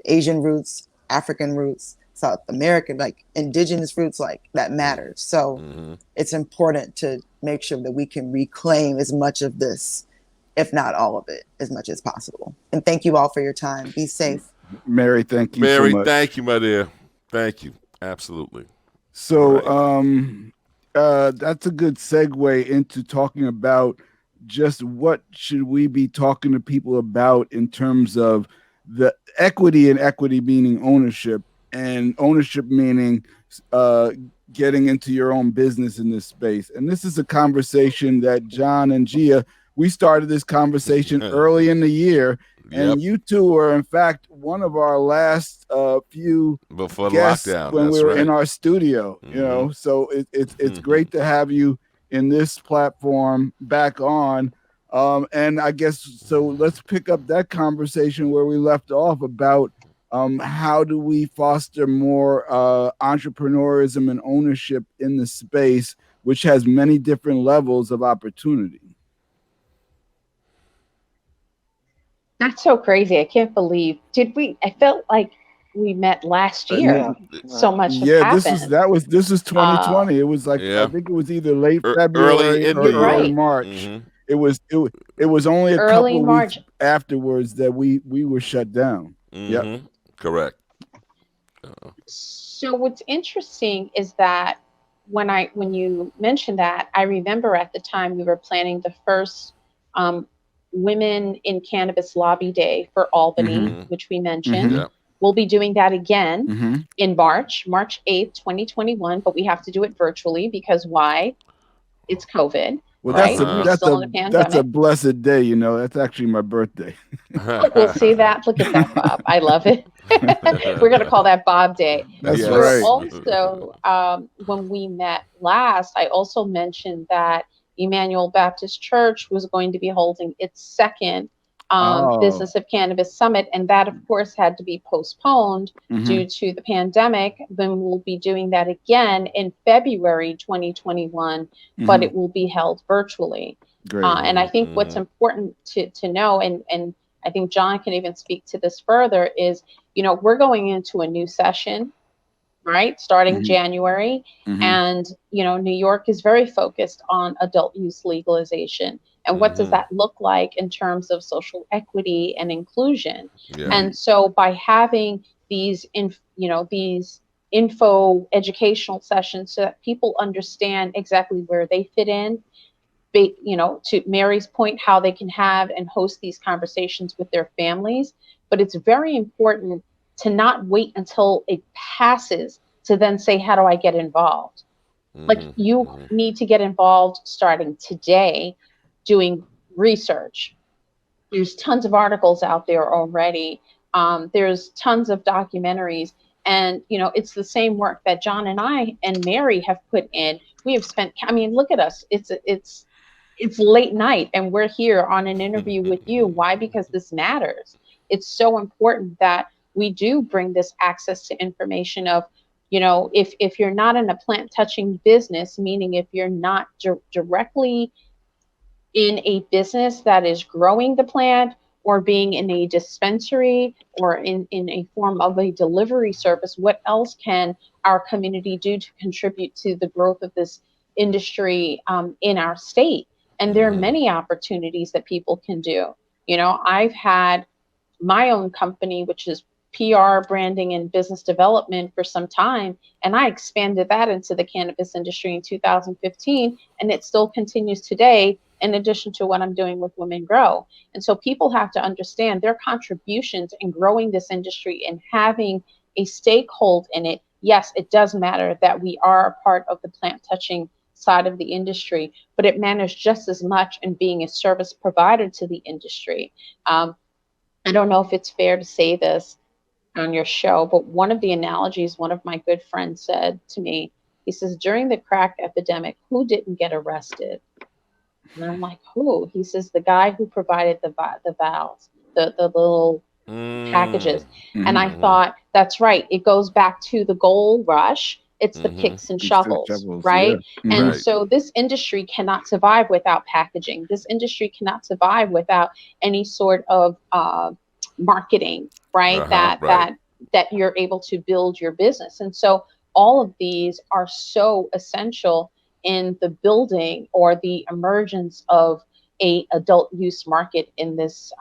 Asian roots, African roots, South American, indigenous roots, that matters. So it's important to make sure that we can reclaim as much of this, if not all of it, as much as possible. And thank you all for your time. Be safe. Mary, thank you Mary, so much. thank you, my dear. Thank you. Absolutely. So that's a good segue into talking about just what should we be talking to people about in terms of the equity, and equity meaning ownership, and ownership meaning getting into your own business in this space. And this is a conversation that John and Gia, we started this conversation early in the year. And you two were, in fact, one of our last few before guests lockdown when we were in our studio. So it's great to have you in this platform back on. And I guess so. Let's pick up that conversation where we left off about how do we foster more entrepreneurism and ownership in the space, which has many different levels of opportunity. That's so crazy. I can't believe. I felt like we met last year. So much has happened. This is 2020. It was I think it was either late February or early March. It was only a couple of weeks afterwards that we were shut down. Correct. So what's interesting is that when you mentioned that, I remember at the time we were planning the first Women in Cannabis Lobby Day for Albany, which we mentioned. We'll be doing that again in March 8th, 2021, but we have to do it virtually because why? It's COVID. Well, right? that's a blessed day, That's actually my birthday. We'll see that. Look at that, Bob. I love it. We're going to call that Bob Day. That's right. Also, when we met last, I also mentioned that Emmanuel Baptist Church was going to be holding its second Business of Cannabis Summit. And that, of course, had to be postponed due to the pandemic. Then we'll be doing that again in February 2021, but it will be held virtually. And I think what's important to know, and I think John can even speak to this further, is, we're going into a new session, right? Starting January. And, New York is very focused on adult use legalization. And what does that look like in terms of social equity and inclusion? And so by having these, these info educational sessions so that people understand exactly where they fit in, to Mary's point, how they can have and host these conversations with their families. But it's very important to not wait until it passes to then say, how do I get involved? Like, you need to get involved starting today, doing research. There's tons of articles out there already. There's tons of documentaries. And, it's the same work that John and I and Mary have put in. We have spent, look at us. It's late night and we're here on an interview with you. Why? Because this matters. It's so important that we do bring this access to information of, if you're not in a plant touching business, meaning if you're not directly in a business that is growing the plant or being in a dispensary or in a form of a delivery service, what else can our community do to contribute to the growth of this industry in our state? And there are many opportunities that people can do. I've had my own company, which is PR, branding, and business development for some time. And I expanded that into the cannabis industry in 2015, and it still continues today, in addition to what I'm doing with Women Grow. And so people have to understand their contributions in growing this industry and having a stakehold in it. Yes, it does matter that we are a part of the plant touching side of the industry, but it matters just as much in being a service provider to the industry. I don't know if it's fair to say this on your show, but one of the analogies one of my good friends said to me, he says, during the crack epidemic, who didn't get arrested? And I'm like, who? He says, the guy who provided the vials, the little packages. And I thought, that's right. It goes back to the gold rush. It's the picks and shovels, right? Yeah. And so this industry cannot survive without packaging. This industry cannot survive without any sort of marketing, right? That you're able to build your business. And so all of these are so essential in the building or the emergence of a adult use market in this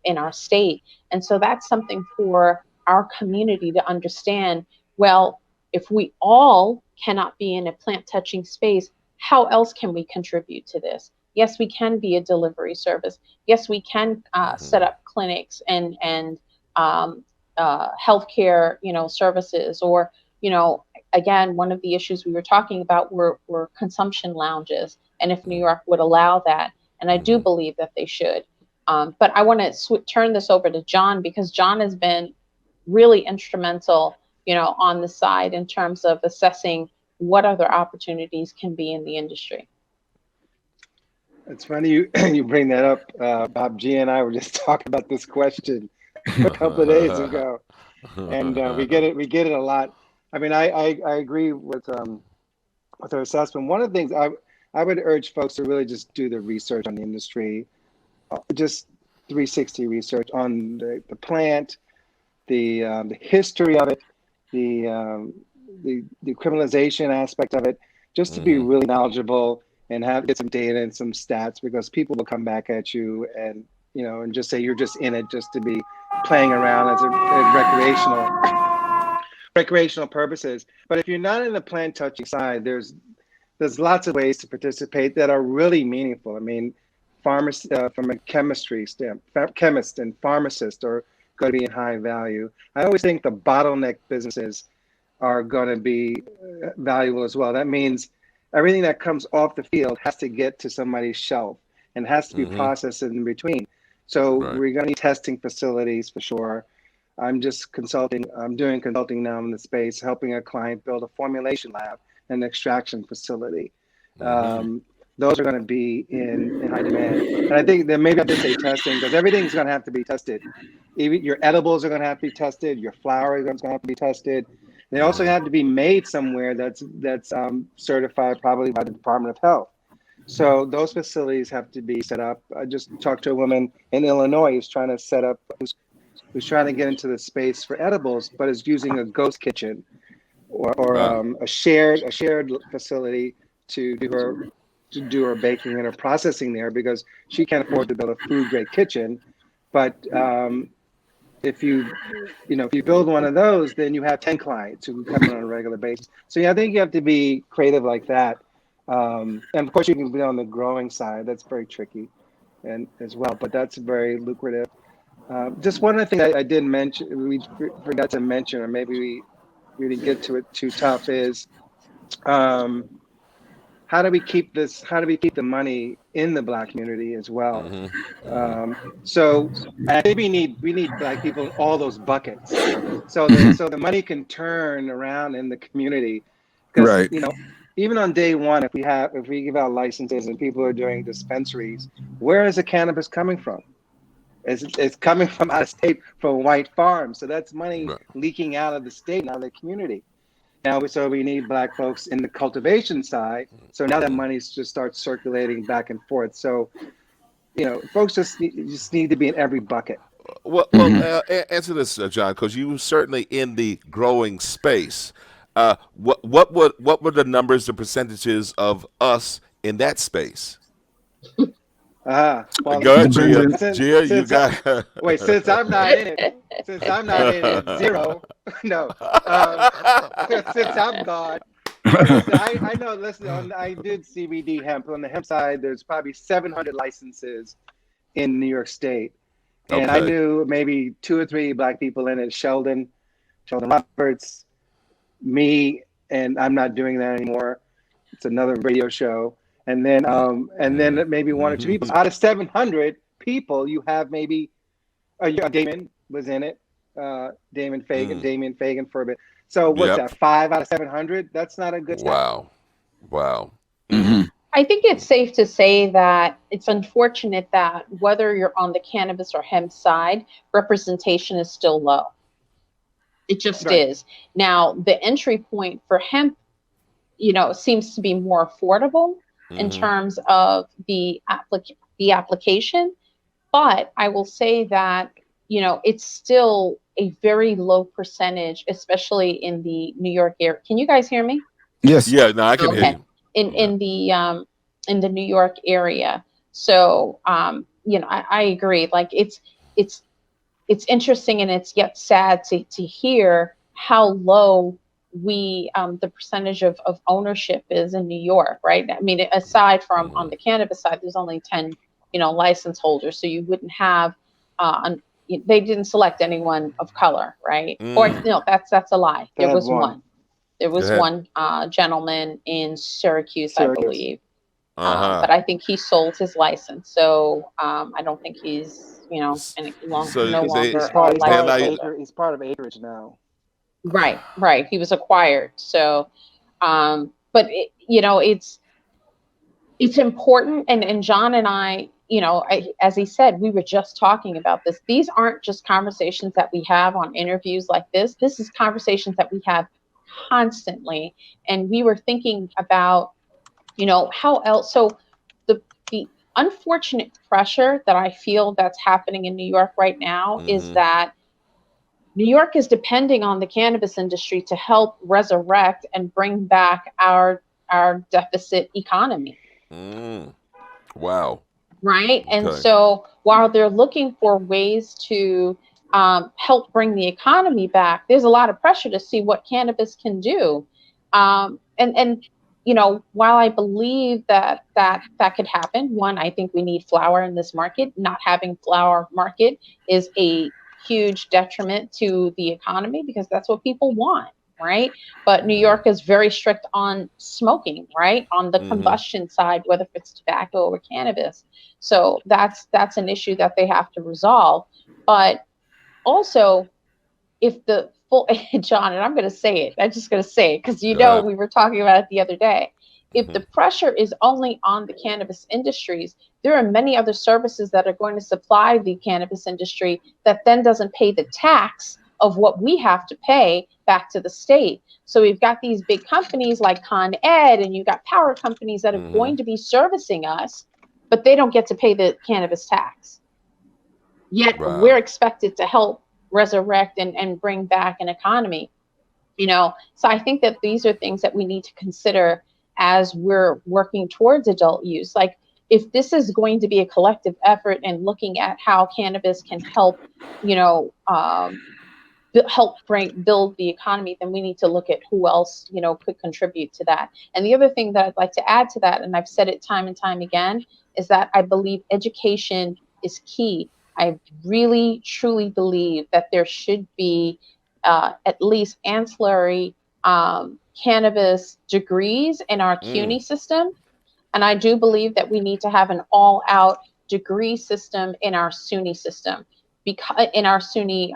in our state. And so that's something for our community to understand. Well, if we all cannot be in a plant touching space, how else can we contribute to this? Yes, we can be a delivery service. Yes, we can set up clinics and healthcare, services, or, again, one of the issues we were talking about were consumption lounges. And if New York would allow that, and I do believe that they should. But I want to turn this over to John, because John has been really instrumental, on the side in terms of assessing what other opportunities can be in the industry. It's funny you bring that up. Bob G and I were just talking about this question a couple of days ago, and we get it a lot. I mean, I agree with her assessment. One of the things I would urge folks to really just do the research on the industry, just 360 research on the plant, the history of it, the criminalization aspect of it, just to be really knowledgeable and get some data and some stats, because people will come back at you and and just say you're just in it just to be playing around as recreational purposes. But if you're not in the plant touching side, there's lots of ways to participate that are really meaningful. I mean, pharmacy from a chemistry standpoint, chemists and pharmacists are going to be in high value. I always think the bottleneck businesses are going to be valuable as well. That means everything that comes off the field has to get to somebody's shelf and has to be processed in between. So we're going to need testing facilities for sure. I'm just consulting. I'm doing consulting now in the space, helping a client build a formulation lab and extraction facility. Those are going to be in high demand. And I think that maybe I have to say testing, because everything's going to have to be tested. Even your edibles are going to have to be tested. Your flower is going to have to be tested. They also have to be made somewhere that's certified, probably by the Department of Health. So those facilities have to be set up. I just talked to a woman in Illinois who's trying to set up, who's trying to get into the space for edibles, but is using a ghost kitchen or a shared facility to do her baking and her processing there, because she can't afford to build a food grade kitchen. But if you build one of those, then you have 10 clients who can come in on a regular basis. So I think you have to be creative like that. And of course you can be on the growing side. That's very tricky and as well, but that's very lucrative. Just one other thing I didn't mention, we forgot to mention, or maybe we didn't get to it too tough, is um, how do we keep this? How do we keep the money in the Black community as well? So I think we need Black people in all those buckets, so the money can turn around in the community, because Right. even on day one, if we give out licenses and people are doing dispensaries, where is the cannabis coming from? It's coming from out of state, from white farms. So that's money leaking out of the state and out of the community. Now, so we need Black folks in the cultivation side. So now that money just starts circulating back and forth. So, folks just need to be in every bucket. Well, answer this, John, because you were certainly in the growing space. What were the numbers, the percentages of us in that space? Well, Go ahead, Gia. You got. Wait, since I'm not in it, zero. No, since I'm gone. I know. Listen, I did CBD hemp. On the hemp side, there's probably 700 licenses in New York State, and I knew maybe 2 or 3 Black people in it. Sheldon Roberts, me, and I'm not doing that anymore. It's another radio show. And then maybe 1 or 2 people. Out of 700 people, you have maybe Damon was in it. Damon Fagan for a bit. So what's that? 5 out of 700? That's not a good stat. Wow. I think it's safe to say that it's unfortunate that whether you're on the cannabis or hemp side, representation is still low. It just is. Now, the entry point for hemp, seems to be more affordable in terms of the application, but I will say that it's still a very low percentage, especially in the New York area. Can you guys hear me? Yes. Yeah. No, I can hear you. In the New York area. So I agree. Like it's interesting, and it's yet sad to hear how low the percentage of ownership is in New York, right? I mean, aside from on the cannabis side, there's only 10, license holders. So you wouldn't have, they didn't select anyone of color, right? Or no, that's a lie. There was one. There was one gentleman in Syracuse, I believe. But I think he sold his license. So I don't think he's, no longer a license holder. He's part of Acreage now. Right. He was acquired. So, but it's important. And John and I, as he said, we were just talking about this. These aren't just conversations that we have on interviews like this. This is conversations that we have constantly. And we were thinking about, how else. So the unfortunate pressure that I feel that's happening in New York right now is that New York is depending on the cannabis industry to help resurrect and bring back our deficit economy. Wow. Right. And so while they're looking for ways to help bring the economy back, there's a lot of pressure to see what cannabis can do. And while I believe that could happen, one, I think we need flower in this market. Not having flower market is a huge detriment to the economy because that's what people want, right? But New York is very strict on smoking, right? On the combustion side, whether it's tobacco or cannabis. So that's an issue that they have to resolve. But also, if the full John, and I'm going to say it, I'm just going to say it because we were talking about it the other day. If the pressure is only on the cannabis industries, there are many other services that are going to supply the cannabis industry that then doesn't pay the tax of what we have to pay back to the state. So we've got these big companies like Con Ed, and you've got power companies that are going to be servicing us, but they don't get to pay the cannabis tax. Yet we're expected to help resurrect and bring back an economy. So I think that these are things that we need to consider as we're working towards adult use. Like, if this is going to be a collective effort and looking at how cannabis can help, build the economy, then we need to look at who else, could contribute to that. And the other thing that I'd like to add to that, and I've said it time and time again, is that I believe education is key. I really, truly believe that there should be at least ancillary cannabis degrees in our CUNY system. And I do believe that we need to have an all-out degree system in our SUNY system, because in our SUNY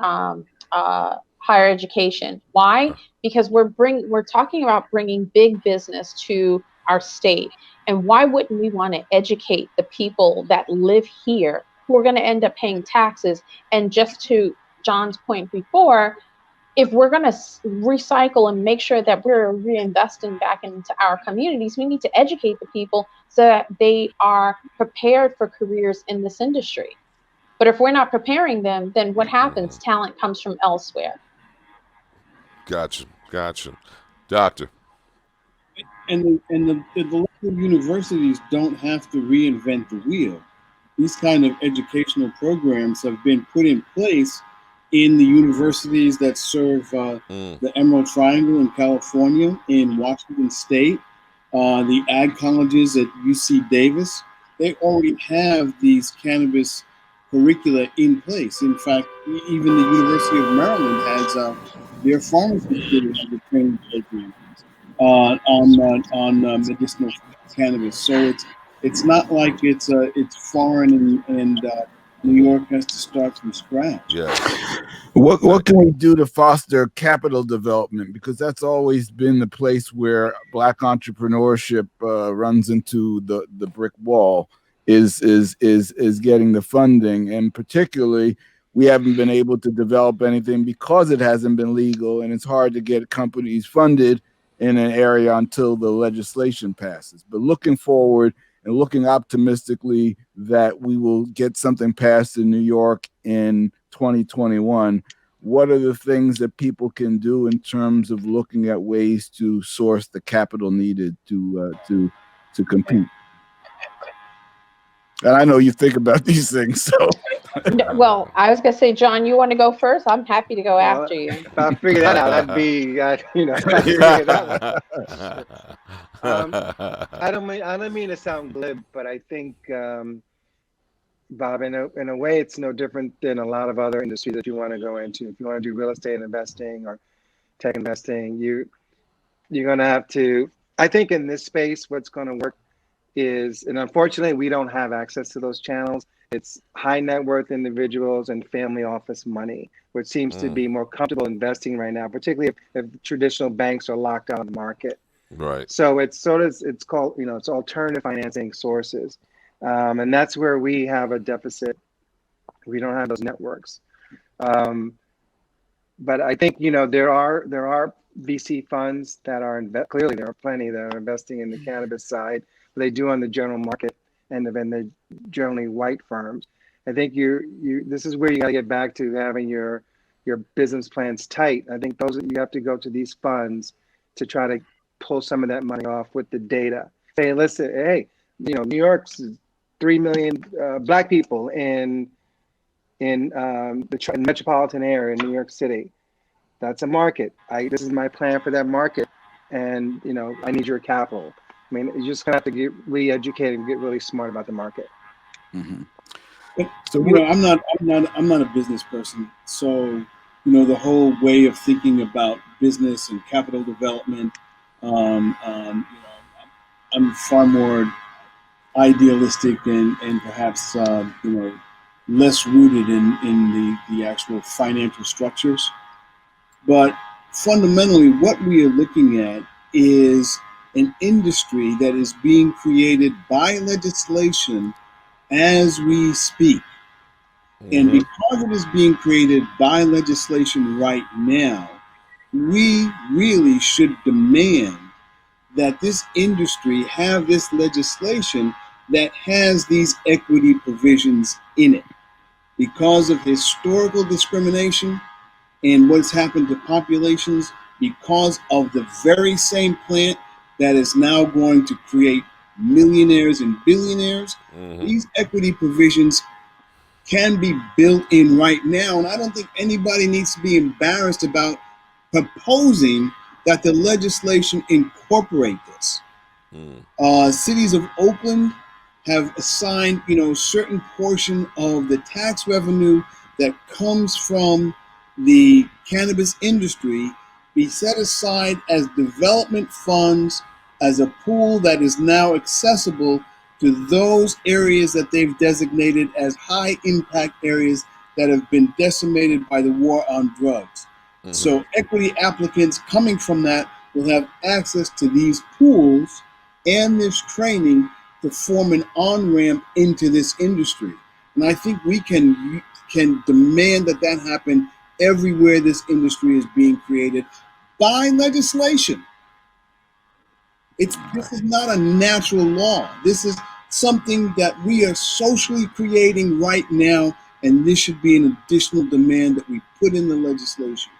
higher education. Why? Because we're talking about bringing big business to our state. And why wouldn't we want to educate the people that live here who are going to end up paying taxes? And just to John's point before, if we're going to recycle and make sure that we're reinvesting back into our communities, we need to educate the people so that they are prepared for careers in this industry. But if we're not preparing them, then what happens? Talent comes from elsewhere. Gotcha. Doctor. And the local universities don't have to reinvent the wheel. These kind of educational programs have been put in place in the universities that serve the Emerald Triangle in California, in Washington State, the ag colleges at UC Davis. They already have these cannabis curricula in place. In fact, even the University of Maryland has their pharmacy students have a training program on medicinal cannabis. So it's not like it's foreign and New York has to start from scratch. Yeah. What can we do to foster capital development? Because that's always been the place where Black entrepreneurship runs into the brick wall. Is getting the funding, and particularly we haven't been able to develop anything because it hasn't been legal, and it's hard to get companies funded in an area until the legislation passes. But looking forward and looking optimistically that we will get something passed in New York in 2021, what are the things that people can do in terms of looking at ways to source the capital needed to compete? And I know you think about these things, so. Well, I was going to say, John, you want to go first? I'm happy to go after you. If I figure that out, I'd be, figure that out. I don't mean to sound glib, but I think, Bob, in a way, it's no different than a lot of other industries that you want to go into. If you want to do real estate investing or tech investing, you're going to have to. I think in this space, what's going to work is, and unfortunately, we don't have access to those channels. It's high net worth individuals and family office money, which seems to be more comfortable investing right now, particularly if traditional banks are locked out of the market. Right. So it's called, it's alternative financing sources. And that's where we have a deficit. We don't have those networks. But I think, there are VC funds that are, clearly there are plenty that are investing in the cannabis side, but they do on the general market end of it, and they're generally white firms. I think this is where you got to get back to having your business plans tight. I think you have to go to these funds to try to pull some of that money off with the data. Say, listen, hey, New York's 3 million Black people in the metropolitan area in New York City. That's a market. This is my plan for that market, and I need your capital. I mean, you're just gonna have to get re-educated and get really smart about the market. Mm-hmm. But, so I'm not a business person, so the whole way of thinking about business and capital development, I'm far more idealistic and perhaps less rooted in the actual financial structures. But fundamentally, what we are looking at is an industry that is being created by legislation as we speak. And because it is being created by legislation right now, we really should demand that this industry have this legislation that has these equity provisions in it. Because of historical discrimination and what's happened to populations, because of the very same plant that is now going to create millionaires and billionaires, these equity provisions can be built in right now. And I don't think anybody needs to be embarrassed about proposing that the legislation incorporate this. Cities of Oakland have assigned, a certain portion of the tax revenue that comes from the cannabis industry be set aside as development funds, as a pool that is now accessible to those areas that they've designated as high impact areas that have been decimated by the war on drugs. Mm-hmm. So equity applicants coming from that will have access to these pools and this training to form an on-ramp into this industry. And I think we can demand that happen everywhere this industry is being created by legislation. This is not a natural law. This is something that we are socially creating right now, and this should be an additional demand that we put in the legislation.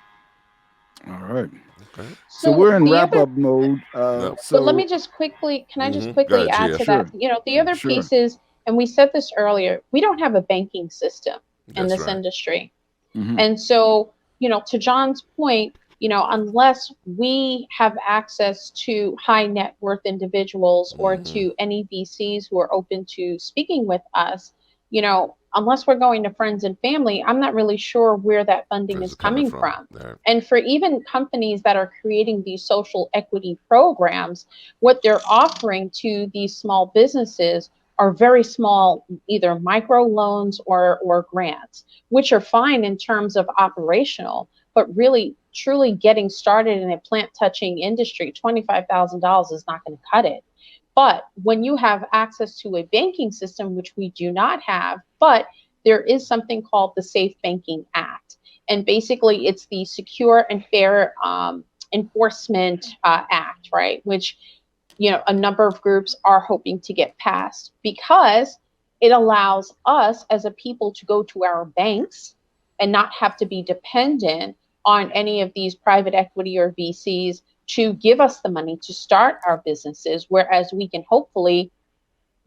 All right. Okay. So we're in wrap-up mode. But let me just quickly, add to that? The other piece is, and we said this earlier, we don't have a banking system in this industry. Mm-hmm. And so, to John's point, unless we have access to high net worth individuals or to any VCs who are open to speaking with us, unless we're going to friends and family, I'm not really sure where that funding is coming from. There. And for even companies that are creating these social equity programs, what they're offering to these small businesses are very small, either micro loans or grants, which are fine in terms of operational, but really truly getting started in a plant touching industry, $25,000 is not going to cut it. But when you have access to a banking system, which we do not have, but there is something called the Safe Banking Act. And basically it's the Secure and Fair Enforcement Act, right? Which, a number of groups are hoping to get passed because it allows us as a people to go to our banks and not have to be dependent on any of these private equity or VCs to give us the money to start our businesses, whereas we can hopefully,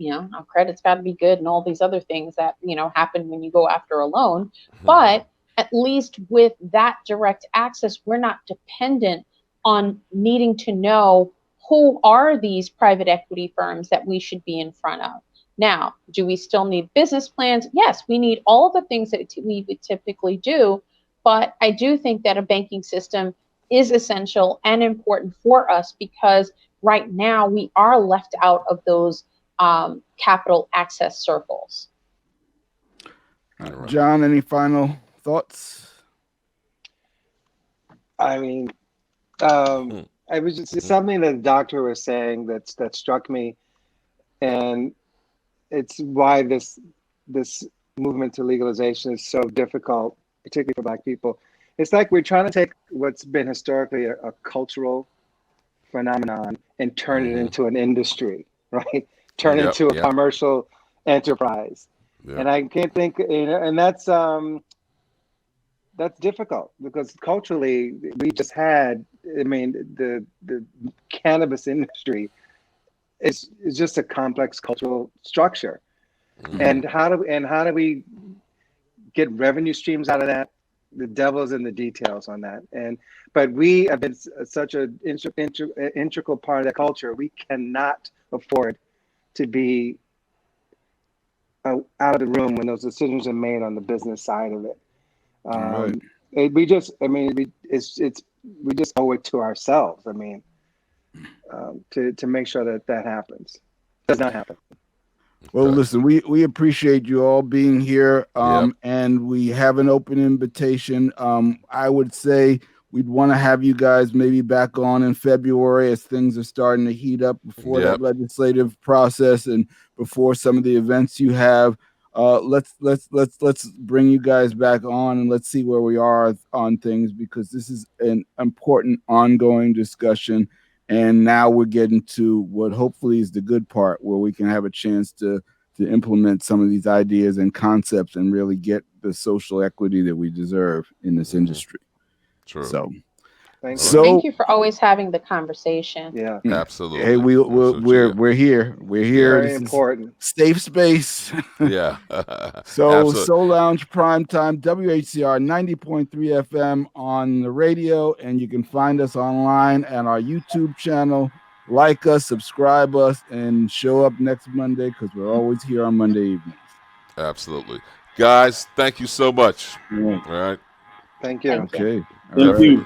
our credit's got to be good and all these other things that, happen when you go after a loan. But at least with that direct access, we're not dependent on needing to know who are these private equity firms that we should be in front of. Now, do we still need business plans? Yes, we need all the things that we would typically do. But I do think that a banking system is essential and important for us because right now we are left out of those capital access circles. John, any final thoughts? I mean, I was just something that the doctor was saying that struck me, and it's why this movement to legalization is so difficult, particularly for Black people. It's like we're trying to take what's been historically a cultural phenomenon and turn it into an industry, right? Turn it into a commercial enterprise. Yep. And I can't think, and that's difficult because culturally we just had, the cannabis industry is just a complex cultural structure. Mm-hmm. And how do we get revenue streams out of that? The devil's in the details on that. But we have been such an integral part of that culture. We cannot afford to be out of the room when those decisions are made on the business side of it. Right. We just owe it to ourselves. To make sure that happens. It does not happen. Well, listen, we appreciate you all being here, and we have an open invitation. I would say we'd want to have you guys maybe back on in February as things are starting to heat up before that legislative process and before some of the events you have. Let's bring you guys back on and let's see where we are on things, because this is an important ongoing discussion. And now we're getting to what hopefully is the good part, where we can have a chance to implement some of these ideas and concepts and really get the social equity that we deserve in this industry. True. So, thank you for always having the conversation. Yeah, absolutely. Hey, we're here. We're here. Very important. Safe space. Yeah. So Soul Lounge Primetime, WHCR 90.3 FM on the radio, and you can find us online at our YouTube channel, like us, subscribe us, and show up next Monday because we're always here on Monday evenings. Absolutely. Guys, thank you so much. All right. All right. Thank you. Thank you. Okay. Thank you.